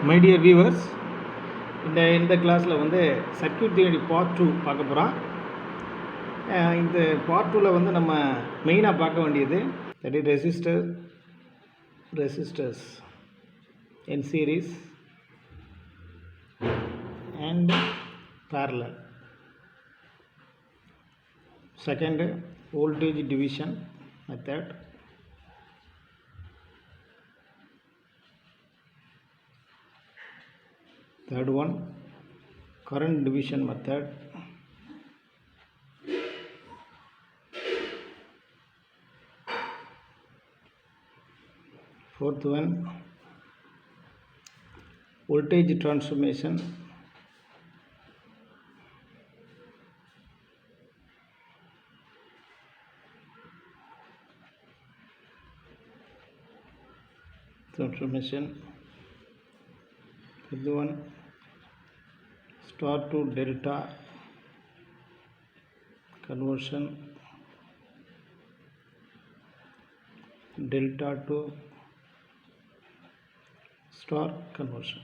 My dear viewers, இந்த கிளாஸில் வந்து சர்க்யூட் தியரி பார்ட் 2 பார்க்க போகிறோம். இந்த பார்ட் 2ல் வந்து நம்ம மெயினாக பார்க்க வேண்டியது that is resistors in series and parallel. Second, voltage division method. Third one, current division method. Fourth one, voltage transformation. Fifth one, star to delta conversion, delta to star conversion.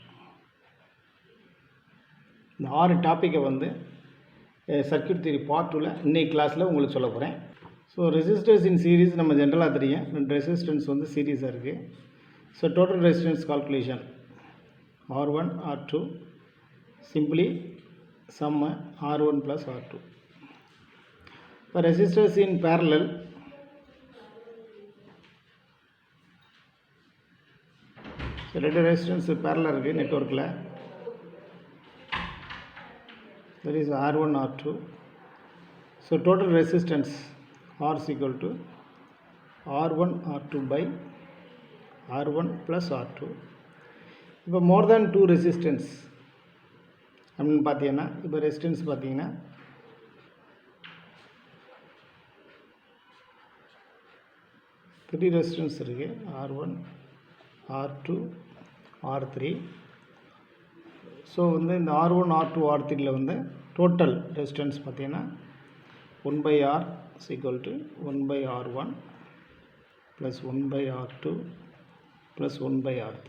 இந்த 6 டாப்பிக்கை வந்து circuit theory part 2ல் இன்னைக்கு கிளாஸில் உங்களுக்கு சொல்ல போகிறேன். So resistors in series நம்ம ஜென்ரலாக தெரியும். 2 ரெசிஸ்டன்ஸ் வந்து சீரீஸாக இருக்குது. So total resistance calculation R1 R2 simply sum R1 plus R2. For resistors in parallel, so ரெண்டு ரெசிஸ்டன்ஸ் parallel இருக்குது நெட்வொர்க்கில். that is R1 R2. so total resistance R is equal to R1 R2 by R1 plus R2. இப்போ மோர் தேன் 2 resistance அப்படின்னு பார்த்தீங்கன்னா, இப்போ resistance பார்த்தீங்கன்னா three resistance இருக்குது. R1 R2 R3. So வந்து இந்த R1 R2 R3யில் வந்து டோட்டல் ரெசிஸ்டன்ஸ் பார்த்தீங்கன்னா 1/R is equal to 1/R1 plus 1/R2 plus 1/R3.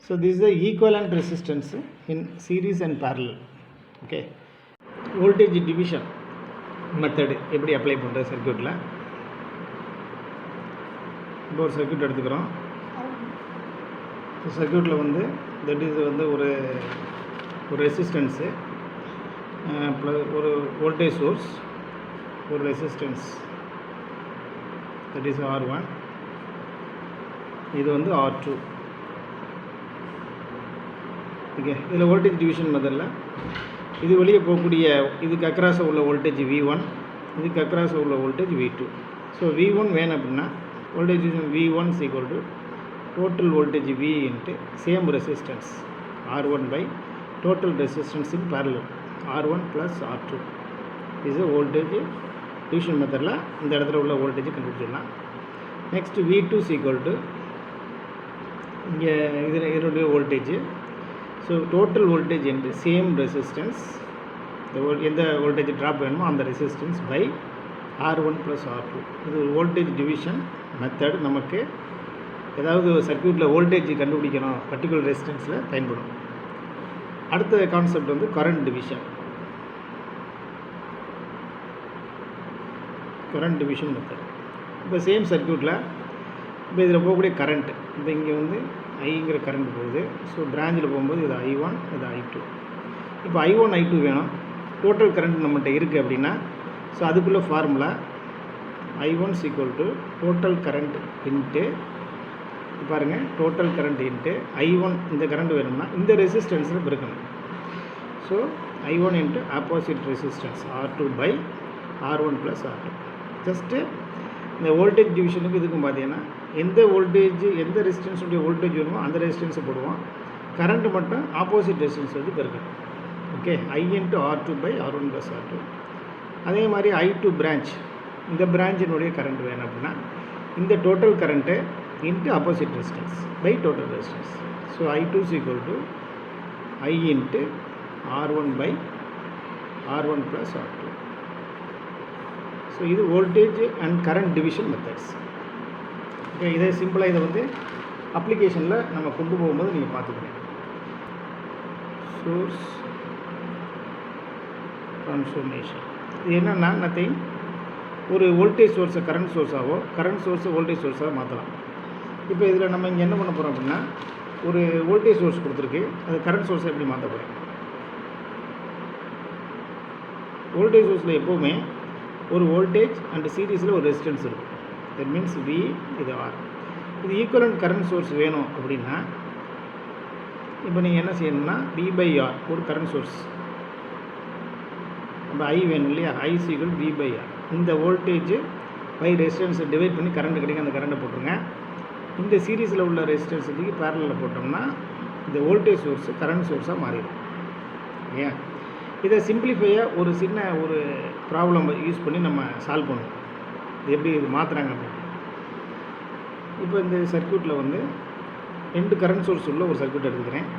So this is the equivalent resistance in series and parallel. Okay, voltage division method எப்படி apply பண்ணுற சர்க்யூட்டில். இப்போ ஒரு circuit எடுத்துக்கிறோம். சர்க்யூட்டில் வந்து தட் இஸ் வந்து ஒரு ரெசிஸ்டன்ஸு ஒரு வோல்டேஜ் சோர்ஸ், ஒரு ரெசிஸ்டன்ஸ் தட் இஸ் R1, இது வந்து R2. ஓகே, இதில் வோல்டேஜ் டிவிஷன் மெத்தடில் இது வெளியே போகக்கூடிய இதுக்கு அக்ராஸாக உள்ள வோல்டேஜ் V1, இதுக்கு அக்ராஸாக உள்ள வோல்டேஜ் V2. ஸோ V1 வேணும் அப்படின்னா voltage division V1 is equal to total voltage V into same resistance R1 by total resistance in parallel R1 plus R2 இது வோல்டேஜ் டிவிஷன் மெத்தடில் இந்த இடத்துல உள்ள வோல்டேஜ் கண்டுபிடிச்சிடலாம். Next V2 is equal to இங்கே இதனுடைய வோல்டேஜ். ஸோ டோட்டல் வோல்டேஜ் என்று same resistance, எந்த வோல்டேஜ் ட்ராப் வேணுமோ அந்த resistance by R1 plus R2. இது ஒரு வோல்டேஜ் டிவிஷன் மெத்தட். நமக்கு ஏதாவது சர்க்யூட்டில் வோல்டேஜ் கண்டுபிடிக்கணும் பர்டிகுலர் ரெசிஸ்டன்ஸில் பயன்படும். அடுத்த கான்செப்ட் வந்து current division. Current division method. இப்போ சேம் சர்க்யூட்டில் இப்போ இதில் போகக்கூடிய கரண்ட், இப்போ இங்கே வந்து ஐங்கிற கரண்ட் போகுது. ஸோ பிரான்ச்சில் போகும்போது இது I1, இது I2. இப்போ I1 I2 வேணும், டோட்டல் கரண்ட் நம்மகிட்ட இருக்குது அப்படின்னா ஸோ அதுக்குள்ளே formula I1 is equal to total current into, பாருங்கள், டோட்டல் கரண்ட் இன்ட்டு I1, இந்த கரண்ட் வேணும்னா இந்த ரெசிஸ்டன்ஸில் பெருக்கணும். So I1 into opposite resistance R2 by R1 plus R2. Just இந்த வோல்டேஜ் டிவிஷனுக்கு இதுக்கும் பார்த்தீங்கன்னா எந்த வோல்டேஜ் எந்த ரெசிஸ்டன்ஸுடைய வோல்டேஜ் வேணுமோ அந்த ரெசிஸ்டன்ஸை போடுவோம். கரண்ட்டு மட்டும் ஆப்போசிட் ரெசிஸ்டன்ஸ் வந்து பெருக்கணும். Okay, I into R2 by R1 plus R2. அதே மாதிரி I2 பிரான்ச், இந்த பிரான்ச்சினுடைய கரண்ட் வேணும் அப்படின்னா இந்த total current into opposite resistance by total resistance. So I2 is equal to I into R1 by R1 plus R2. So இது voltage and current division methods. Okay, இதே சிம்பிளாக இதை வந்து அப்ளிகேஷனில் நம்ம கொண்டு போகும்போது நீங்கள் பார்த்துக்கணும். சோர்ஸ் ட்ரான்ஸ்ஃபர்மேஷன் இது என்னென்னா நத்திங், ஒரு வோல்டேஜ் சோர்ஸை கரண்ட் சோர்ஸாகவோ கரண்ட் சோர்ஸை வோல்டேஜ் சோர்ஸாக மாற்றலாம். இப்போ இதில் நம்ம இங்கே என்ன பண்ண போகிறோம் அப்படின்னா, ஒரு வோல்டேஜ் சோர்ஸ் கொடுத்துருக்கு, அது கரண்ட் சோர்ஸை எப்படி மாற்ற போகிறேன். வோல்டேஜ் சோர்ஸில் எப்போவுமே ஒரு வோல்டேஜ் அண்ட் சீரீஸில் ஒரு ரெசிஸ்டன்ஸ் இருக்கும். தட் மீன்ஸ் V, இது R. இது ஈக்குவலண்ட் கரண்ட் சோர்ஸ் வேணும் அப்படின்னா இப்போ நீங்கள் என்ன செய்யணும்னா V/R ஒரு கரண்ட் சோர்ஸ், நம்ம I வேணும் இல்லையா, I = V/R. இந்த வோல்டேஜ் பை ரெசிஸ்டன்ஸை டிவைட் பண்ணி கரண்ட் கிடைக்கும், அந்த கரண்ட்டை போட்டுருங்க. இந்த சீரீஸில் உள்ள ரெசிஸ்டன்ஸுக்கு பேரலில் போட்டோம்னா இந்த வோல்டேஜ் சோர்ஸு கரண்ட் சோர்ஸாக மாறிடும். ஏன் இதை சிம்பிளிஃபையாக ஒரு சின்ன ஒரு ப்ராப்ளம் யூஸ் பண்ணி நம்ம சால்வ் பண்ணுவோம். இது எப்படி இது மாற்றுறாங்க அப்படின்னு. இப்போ இந்த சர்க்யூட்டில் வந்து 2 கரண்ட் சோர்ஸ் உள்ள ஒரு சர்க்யூட் எடுத்துக்கிறேன்.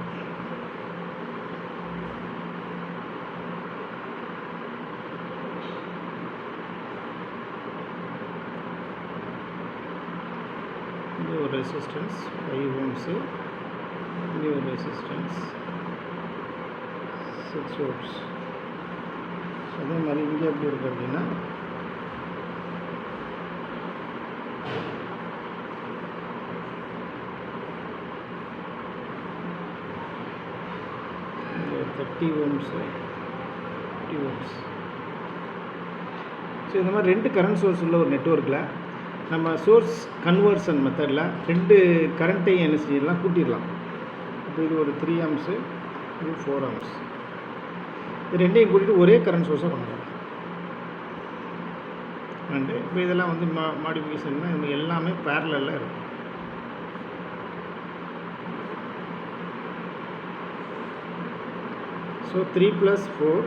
இங்கே ஒரு ரெசிஸ்டன்ஸ் 5 ohms, இங்கே ஒரு ரெசிஸ்டன்ஸ் 6 ohms. அதே மாதிரி இங்கே எப்படி இருக்குது அப்படின்னா இங்கே 30 ohms 50 ohms. ஸோ இந்த மாதிரி 2 கரண்ட் சோர்ஸ் உள்ள ஒரு நெட்வொர்க்கில் நம்ம சோர்ஸ் கன்வர்ஷன் மெத்தடில் 2 கரண்ட்டையும் என்ன செய்யலாம், கூட்டிடலாம். இப்போ இது ஒரு 3 amps, இது 4 amps. இது ரெண்டையும் கூட்டிட்டு ஒரே கரண்ட் சோர்ஸாக கொண்டு வரலாம். அண்டு இப்போ இதெல்லாம் வந்து மாடிஃபிகேஷன்னா இது எல்லாமே பேரலில் இருக்கும். So 3 + 4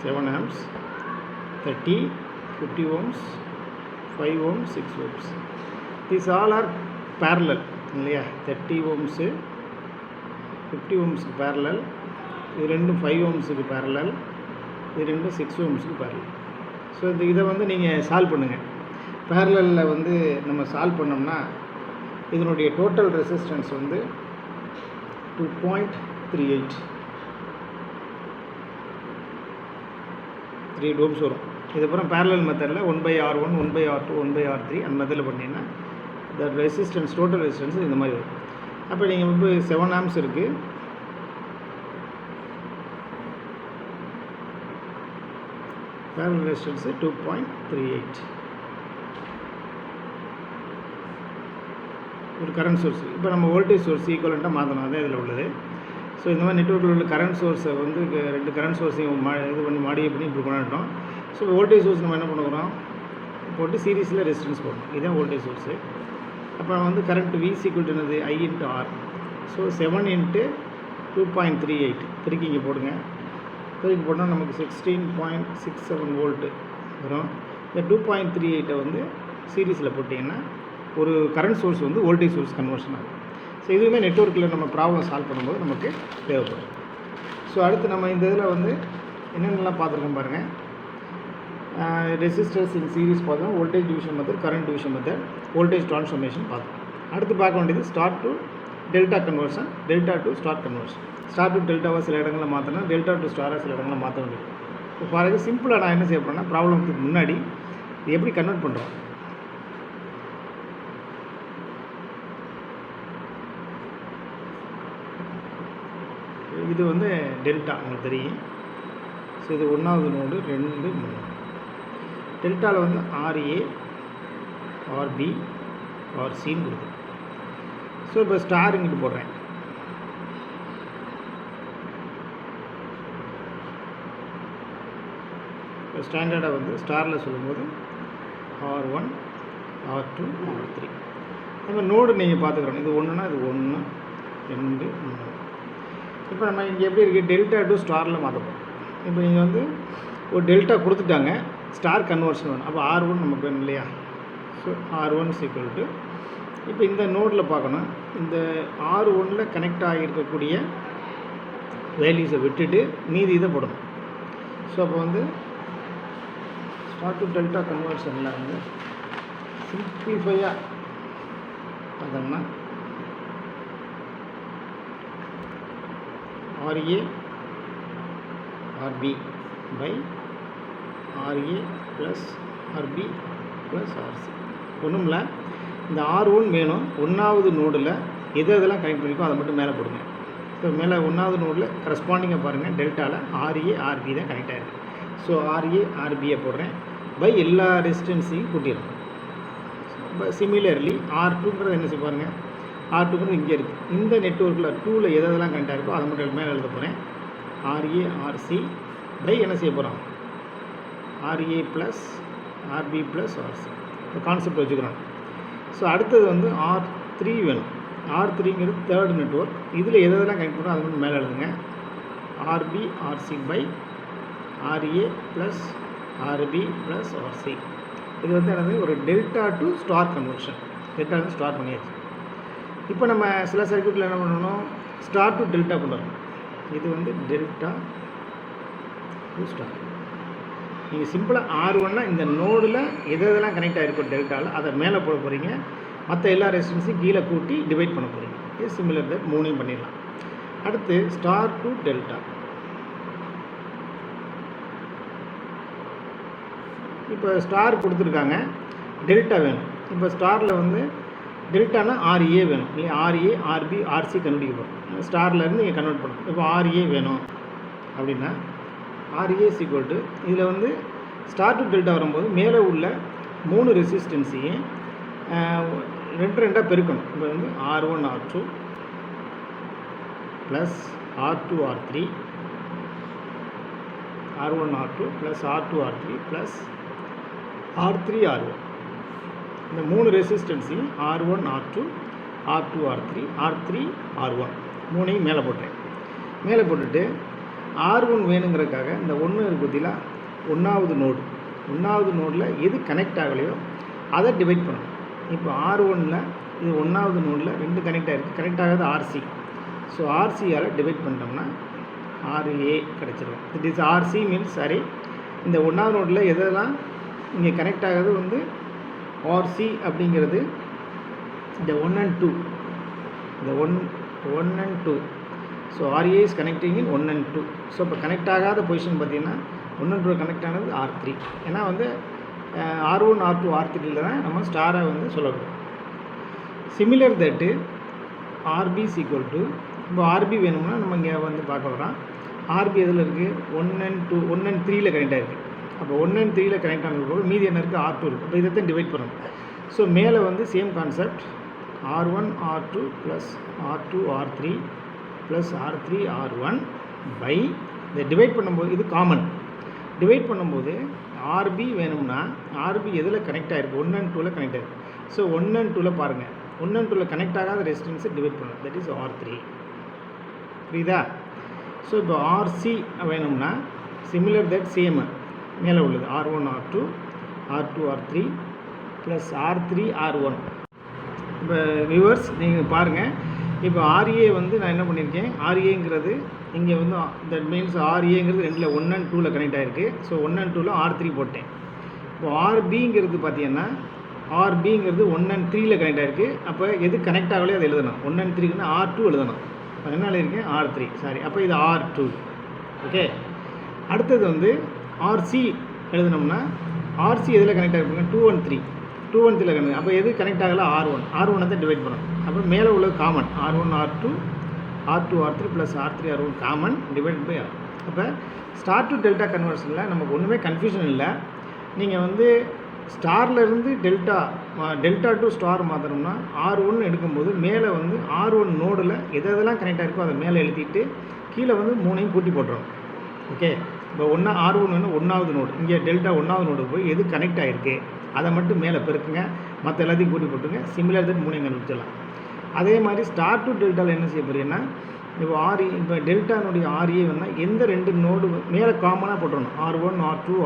7 amps, 30, 50 ohms, 5 ohms, 6 ohms. These all are parallel இல்லையா. 30 ohms 50 ohms parallel, இது ரெண்டும் 5 ohmsக்கு பேரலல், இது ரெண்டும் 6 ohmsக்கு பேரலல். ஸோ இதை வந்து நீங்கள் சால்வ் பண்ணுங்கள். பேரலில் வந்து நம்ம சால்வ் பண்ணோம்னா இதனுடைய டோட்டல் ரெசிஸ்டன்ஸ் வந்து 2.38 3 ohms வரும். இதுக்கப்புறம் பேரலல் மெத்தடில் 1/R1, 1/R2, 1/R3 அந்த மெத்தடில் பண்ணிங்கன்னா இந்த ரெசிஸ்டன்ஸ் டோட்டல் ரெசிஸ்டன்ஸ் இந்த மாதிரி வரும். அப்போ நீங்கள் இப்போ 7 amps இருக்குது, பேரலல் ரெசிஸ்டன்ஸ் 2.38 ஒரு கரண்ட் சோர்ஸ். இப்போ நம்ம வோல்டேஜ் சோர்ஸ் ஈக்குவலண்ட்டாக மாற்றணும், அதான் இதில் உள்ளது. ஸோ இந்த மாதிரி நெட்வொர்க்கில் உள்ள கரண்ட் சோர்ஸை வந்து 2 கரண்ட் சோர்ஸையும் இது பண்ணி மாடிஃபை பண்ணி இப்படி கொண்டாட்டோம். ஸோ வோல்டேஜ் சோர்ஸ் நம்ம என்ன பண்ணுறோம், போட்டு சீரீஸில் ரெசிஸ்டன்ஸ் போடணும். இதுதான் வோல்டேஜ் சோர்ஸு. அப்புறம் வந்து கரண்ட் V = என்னது I/R. ஸோ 7 × 2.38 திருக்கி இங்கே போடுங்க. திருக்கி போட்டால் நமக்கு 16.67 வோல்ட்டு வரும். இந்த 2.38 வந்து சீரீஸில் போட்டிங்கன்னா ஒரு கரண்ட் சோர்ஸ் வந்து வோல்டேஜ் சோர்ஸ் கன்வர்ஷன் ஆகும். ஸோ இதுவுமே நெட்வொர்க்கில் நம்ம ப்ராப்ளம் சால்வ் பண்ணும்போது நமக்கு தேவைப்படும். ஸோ அடுத்து நம்ம இந்த இதில் வந்து என்னென்னலாம் பார்த்துருக்கோம் பாருங்கள். ரெசிஸ்டர்ஸ் இன் சீரீஸ் பார்த்தோம், voltage division method, current division method, voltage transformation பார்த்தோம். அடுத்து பார்க்க வேண்டியது star to delta conversion, delta to star conversion. Star to டெல்டாவாக சில இடங்களில் மாற்றணும், டெல்டா டு ஸ்டாராக சில இடங்களில் மாற்ற வேண்டியது. இப்போ ஃபார் எக்ஸாம்பிள் சிம்பிளாக நான் என்ன செய்ய போகிறேன்னா, ப்ராப்ளத்துக்கு முன்னாடி இது எப்படி கன்வெர்ட் பண்ணுறோம். இது வந்து டெல்டா உங்களுக்கு தெரியும். ஸோ இது 1வது நோடு 2 3. டெல்டாவில் வந்து RA, RB, RCன்னு கொடுக்கும். ஸோ இப்போ ஸ்டார் இங்கிட்டு போடுறேன். இப்போ ஸ்டாண்டர்டாக வந்து ஸ்டாரில் சொல்லும்போது R1, R2, R3. நம்ம நோடு நீங்கள் பார்த்துக்கிறோம். இது 1னா இது 1, 2, 3. இப்போ நம்ம இங்கே எப்படி இருக்குது, டெல்டா டு ஸ்டாரில் மாற்ற போகிறோம். இப்போ நீங்கள் வந்து ஒரு டெல்டா கொடுத்துட்டாங்க, ஸ்டார் கன்வர்ஷன் வேணும். அப்போ R1 நமக்கு வேணும் இல்லையா. ஸோ R1 = இப்போ இந்த நோடில் பார்க்கணும், இந்த R1ல் கனெக்ட் ஆகியிருக்கக்கூடிய வேல்யூஸை விட்டுட்டு மீதி இதை போடணும். ஸோ அப்போ வந்து ஸ்டார் டு டெல்டா கன்வர்ஷனில் வந்து சிம்பிளிஃபையாக பார்த்தோம்னா RA RB by RA plus RB plus RC. ஒன்றும் இல்லை, இந்த R1 வேணும். ஒன்றாவது நோடில் எது எதெல்லாம் கனெக்ட் பண்ணிக்கோ அதை மட்டும் மேலே போடுங்க. ஸோ மேலே ஒன்றாவது நோடில் கரஸ்பாண்டிங்காக பாருங்கள், டெல்டாவில் RA RB தான் கனெக்ட் ஆகிருக்கு. ஸோ RA RBயை போடுறேன் பை எல்லா ரெசிஸ்டன்ஸையும் கூட்டிடுறேன். சிமிலர்லி R2ங்கிறது என்ன செய்ய பாருங்கள், R2ங்கிறது இங்கே இருக்குது. இந்த நெட்வொர்க்கில் 2ல் எதெல்லாம் கனெக்ட் ஆகிருக்கோ அதை மட்டும் மேலே எழுத போகிறேன். RA RC பை என்ன செய்ய போகிறோம், RA plus RB plus RC. இந்த கான்செப்ட் வச்சுக்கிறோம். ஸோ அடுத்தது வந்து R3 வேணும். R3ங்கிறது தேர்ட் நெட்வொர்க். இதில் எதெல்லாம் கனெக்ட் பண்ணுறோம் அதை மட்டும் மேலே எழுதுங்க. RB RC by RA plus RB plus RC. இது வந்து என்னது, ஒரு delta to star conversion. Delta வந்து ஸ்டார் பண்ணியாச்சு. இப்போ நம்ம சில சர்க்யூட்டில் என்ன பண்ணணும், ஸ்டார் டு டெல்டா கொண்டு வரணும். இது வந்து டெல்டா டு ஸ்டார். நீங்கள் சிம்பிளாக R1னா இந்த நோடில் எதெல்லாம் கனெக்ட் ஆகிருக்கும் டெல்டாவில் அதை மேலே போட போகிறீங்க. மற்ற எல்லா ரெசிஸ்டன்ஸையும் கீழே கூட்டி டிவைட் பண்ண போகிறீங்க. இது சிமிலர் தட் மூணையும் பண்ணிடலாம். அடுத்து ஸ்டார் டு டெல்டா. இப்போ ஸ்டார் கொடுத்துருக்காங்க, டெல்டா வேணும். இப்போ ஸ்டாரில் வந்து டெல்டானா RA வேணும் இல்லையா, RA RB RC கண்டுபிடிக்க போகிறோம். ஸ்டார்லேருந்து நீங்கள் கன்வெர்ட் பண்ணணும். இப்போ RA வேணும் அப்படின்னா RA = இதில் வந்து ஸ்டார் டு டெல்டா வரும்போது மேலே உள்ள 3 ரெசிஸ்டன்ஸையும் 2 பெருக்கணும். இப்போ வந்து R1 R2 plus R2 R3, R1 R2 plus R2 R3 plus R3 R1. இந்த 3 ரெசிஸ்டன்ஸையும் R1 R2 R2 R3 R3 R1 மூணையும் மேலே போட்டேன். மேலே போட்டுட்டு R1 வேணுங்கிறதுக்காக இந்த 1 இருக்குது பார்த்தீங்களா, ஒன்றாவது நோடில் எது கனெக்ட் ஆகலையோ அதை டிவைட் பண்ணணும். இப்போ R1ல் இது ஒன்றாவது நோடில் 2 கனெக்ட் ஆகிருக்கு, கனெக்ட் ஆகாது RC. ஸோ RCயால் டிவைட் பண்ணிட்டோம்னா RA கிடச்சிடும். It is RC means sorry, இந்த ஒன்றாவது நோடில் எதெல்லாம் இங்கே கனெக்ட் ஆகிறது வந்து RC அப்படிங்கிறது இந்த 1 and 2, இந்த 1 and 2. So RA is connecting in 1 and 2. So இப்போ கனெக்ட் ஆகாத பொசிஷன் பார்த்திங்கன்னா 1 and 2 கனெக்ட் ஆனது R3. ஏன்னா வந்து R1 R2 R3யில் தான் நம்ம ஸ்டாரை வந்து சொல்லணும். சிமிலர் தட்டு RB = இப்போ RB வேணும்னா நம்ம இங்கே வந்து பார்க்க வரோம். RB எதில் இருக்குது, 1 and 2 1 and 3ல் கனெக்ட் ஆகிருக்கு. அப்போ 1 and 3ல் கனெக்ட் ஆனது மீதி என்ன இருக்குது, R2 இருக்குது. இப்போ இதை தான் டிவைட் பண்ணணும். ஸோ மேலே வந்து same concept R1 R2 plus R2 R3 plus R3 R1 by இதை டிவைட் பண்ணும்போது இது காமன். டிவைட் பண்ணும்போது RB வேணும்னா RB எதில் கனெக்ட் ஆகிருக்கு, 1 and 2ல் கனெக்ட் ஆகிருக்கு. ஸோ 1 and 2ல் பாருங்கள், 1 and 2ல் கனெக்ட் ஆகாத ரெசிஸ்டன்ஸை டிவைட் பண்ணணும். That is R3. புரியுதா? ஸோ இப்போ RC வேணும்னா சிமிலர் தட் சேம் மேலே உள்ளது R1 R2 R2 R3 plus R3 R1. இப்போ வியூவர்ஸ் நீங்கள் பாருங்கள், இப்போ RA வந்து நான் என்ன பண்ணியிருக்கேன், RAங்கிறது இங்கே வந்து தட் மீன்ஸ் RAங்கிறது 2ல் 1 and 2ல் கனெக்ட் ஆகிருக்கு. ஸோ 1 and 2ல் R3 போட்டேன். இப்போ RBங்கிறது பார்த்தீங்கன்னா RBங்கிறது 1 and 3ல் கனெக்ட் ஆகிருக்கு. அப்போ எது கனெக்ட் ஆகலையோ அதை எழுதணும். 1 and 3க்குன்னா R2 எழுதணும். இப்போ என்ன எழுதியிருக்கேன், R3 சாரி. அப்போ இது R2. ஓகே, அடுத்தது வந்து RC எழுதினோம்னா RC எதில் கனெக்ட் ஆகிருப்பாங்க, 2 and 3 2 கனெக்ட். அப்போ எது கனெக்ட் ஆகலை, R1 தான் டிவைட் பண்ணணும். அப்போ மேலே உள்ளது common R1 R2 R2 R3 plus R3 R1 common divide by R. அப்போ ஸ்டார் டு டெல்டா கன்வர்ஷனில் நமக்கு ஒன்றுமே கன்ஃபியூஷன் இல்லை. நீங்கள் வந்து ஸ்டார்லேருந்து டெல்டா டு ஸ்டார் மாற்றணும்னா R1 எடுக்கும்போது மேலே வந்து R1 நோடில் எதெல்லாம் கனெக்ட் ஆகிருக்கோ அதை மேலே எழுதிட்டு கீழே வந்து 3ஐயும் கூட்டி போட்டுரும். ஓகே, இப்போ R1 வந்து 1வது நோடு, இங்கே டெல்டா 1வது நோடு போய் எது கனெக்ட் ஆகிருக்கு அதை மட்டும் மேலே பெருக்குங்க, மற்ற எல்லாத்தையும் கூட்டி போட்டுங்க. சிமிலர் தட் 3ஐயும் கண்டுபிடிச்சிடலாம். அதே மாதிரி ஸ்டார் டு டெல்டாவில் என்ன செய்ய போகிறீங்கன்னா, இப்போ டெல்டானுடைய RA வேணால் எந்த 2 நோடு மேலே காமனாக போட்டுடணும். R1 R2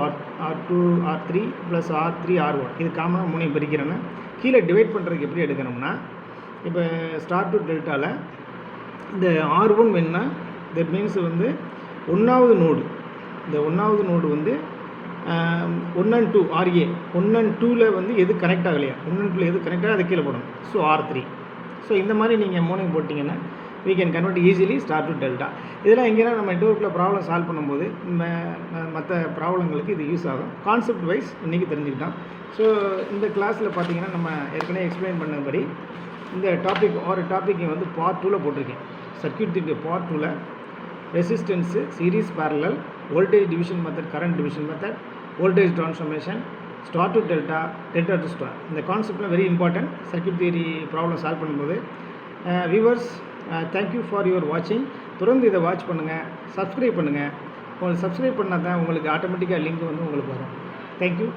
R2 R3 plus R3 R1 இது காமனாக 3ஐயும் பிரிக்கிறேன்னா கீழே டிவைட் பண்ணுறதுக்கு எப்படி எடுக்கணும்னா, இப்போ ஸ்டார் டு டெல்டாவில் இந்த R1 வேணுன்னா தட் மீன்ஸ் வந்து 1வது நோடு, இந்த 1வது நோடு வந்து 1 and 2 RA 1 and 2ல் வந்து எது கனெக்ட் ஆகலையா, 1 and 2ல் எது கனெக்ட் ஆகலை அதை கீழே போடணும். So R3. ஸோ இந்த மாதிரி நீங்கள் 3ஐயும் போட்டிங்கன்னா we can convert easily star to delta. இதெல்லாம் எங்கேனா நம்ம நெட்வொர்க்கில் ப்ராப்ளம் சால்வ் பண்ணும்போது மற்ற ப்ராப்ளங்களுக்கு இது யூஸ் ஆகும். கான்செப்ட் வைஸ் இன்றைக்கி தெரிஞ்சுக்கிட்டோம். ஸோ இந்த கிளாஸில் பார்த்தீங்கன்னா நம்ம ஏற்கனவே எக்ஸ்பிளைன் பண்ணபடி இந்த டாப்பிக்கை வந்து பார்ட் 2ல் போட்டிருக்கேன். சர்க்யூட் தியரி பார்ட் 2ல் resistance, series parallel, voltage division method, current division method, voltage transformation, star to delta, delta to star, இந்த கான்செப்ட்லாம் very important circuit theory problem solve பண்ணும்போது. வியூவர்ஸ், தேங்க்யூ ஃபார் யுவர் வாட்சிங். தொடர்ந்து இதை watch பண்ணுங்கள், subscribe பண்ணுங்கள். உங்களுக்கு சப்ஸ்கிரைப் பண்ணால் தான் உங்களுக்கு ஆட்டோமேட்டிக்காக லிங்க் வந்து உங்களுக்கு வரும். தேங்க்யூ.